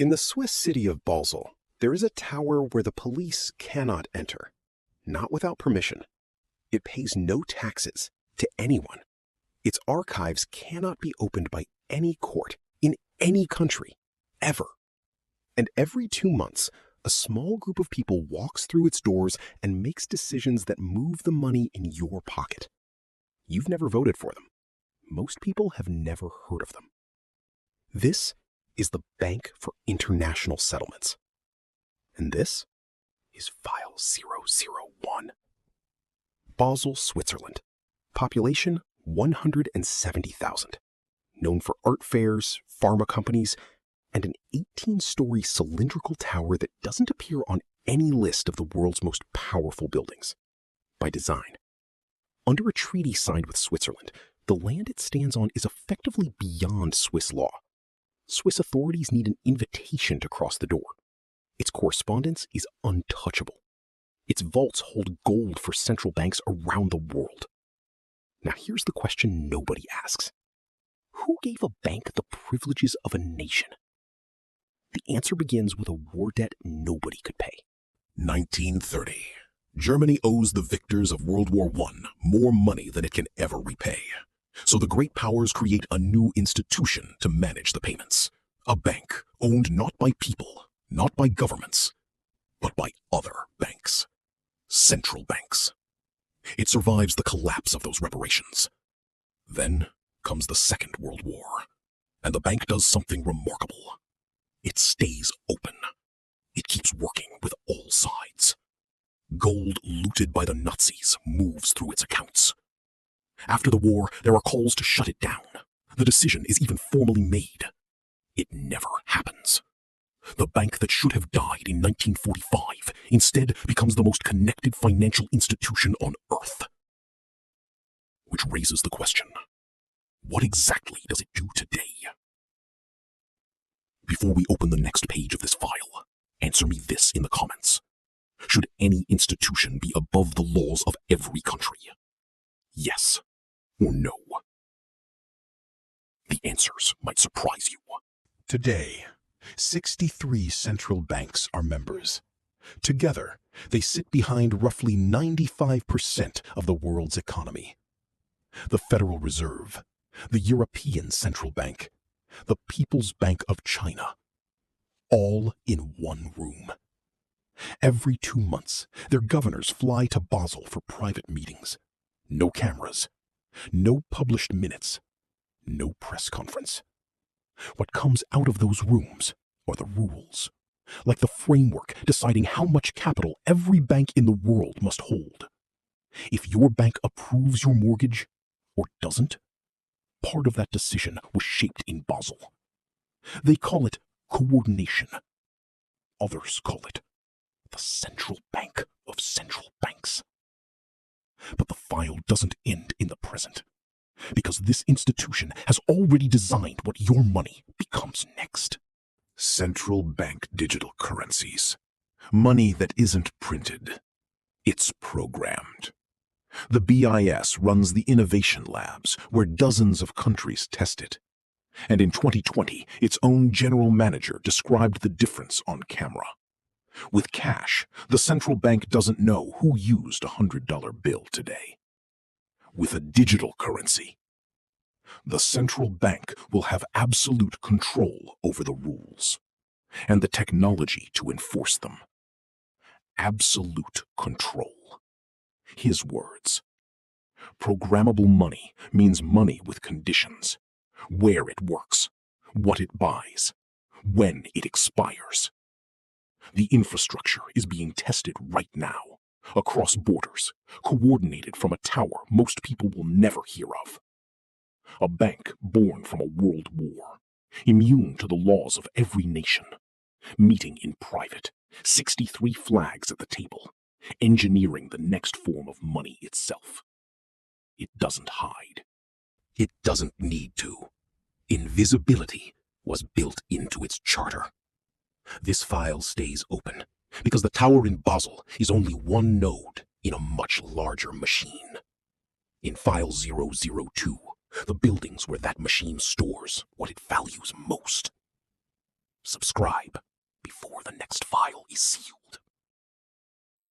In the Swiss city of Basel, there is a tower where the police cannot enter, not without permission. It pays no taxes to anyone. Its archives cannot be opened by any court in any country, ever. And every 2 months, a small group of people walks through its doors and makes decisions that move the money in your pocket. You've never voted for them. Most people have never heard of them. This is the Bank for International Settlements. And this is File 001. Basel, Switzerland. Population 170,000. Known for art fairs, pharma companies, and an 18-story cylindrical tower that doesn't appear on any list of the world's most powerful buildings. By design. Under a treaty signed with Switzerland, the land it stands on is effectively beyond Swiss law. Swiss authorities need an invitation to cross the door. Its correspondence is untouchable. Its vaults hold gold for central banks around the world. Now here's the question nobody asks. Who gave a bank the privileges of a nation? The answer begins with a war debt nobody could pay. 1930. Germany owes the victors of World War I more money than it can ever repay. So the great powers create a new institution to manage the payments. A bank owned not by people, not by governments, but by other banks. Central banks. It survives the collapse of those reparations. Then comes the Second World War, and the bank does something remarkable. It stays open. It keeps working with all sides. Gold looted by the Nazis moves through its accounts. After the war, there are calls to shut it down. The decision is even formally made. It never happens. The bank that should have died in 1945 instead becomes the most connected financial institution on Earth. Which raises the question, what exactly does it do today? Before we open the next page of this file, answer me this in the comments. Should any institution be above the laws of every country? Yes or no? The answers might surprise you. Today, 63 central banks are members. Together, they sit behind roughly 95% of the world's economy. The Federal Reserve, the European Central Bank, the People's Bank of China, all in one room. Every 2 months, their governors fly to Basel for private meetings. No cameras, no published minutes, no press conference. What comes out of those rooms are the rules, like the framework deciding how much capital every bank in the world must hold. If your bank approves your mortgage or doesn't, part of that decision was shaped in Basel. They call it coordination. Others call it the central bank of central banks. But the file doesn't end in the present, because this institution has already designed what your money becomes next. Central bank digital currencies. Money that isn't printed. It's programmed. The BIS runs the innovation labs where dozens of countries test it. And in 2020, its own general manager described the difference on camera. With cash, the central bank doesn't know who used a $100 bill today. With a digital currency, the central bank will have absolute control over the rules and the technology to enforce them. Absolute control. His words. Programmable money means money with conditions. Where it works, what it buys, when it expires. The infrastructure is being tested right now, across borders, coordinated from a tower most people will never hear of. A bank born from a world war, immune to the laws of every nation, meeting in private, 63 flags at the table, engineering the next form of money itself. It doesn't hide. It doesn't need to. Invisibility was built into its charter. This file stays open because the tower in Basel is only one node in a much larger machine. In File 002, the buildings where that machine stores what it values most. subscribe before the next file is sealed.